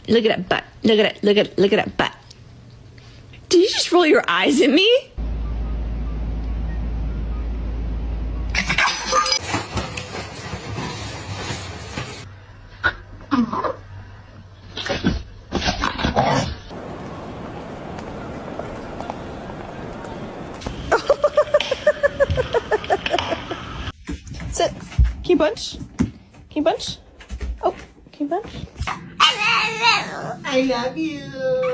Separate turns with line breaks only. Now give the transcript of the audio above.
Look at that butt. Look at it. Look at that butt. Did you just roll your eyes at me? Sit. Can you bunch? Can you bunch? Oh, can you bunch?
I love you.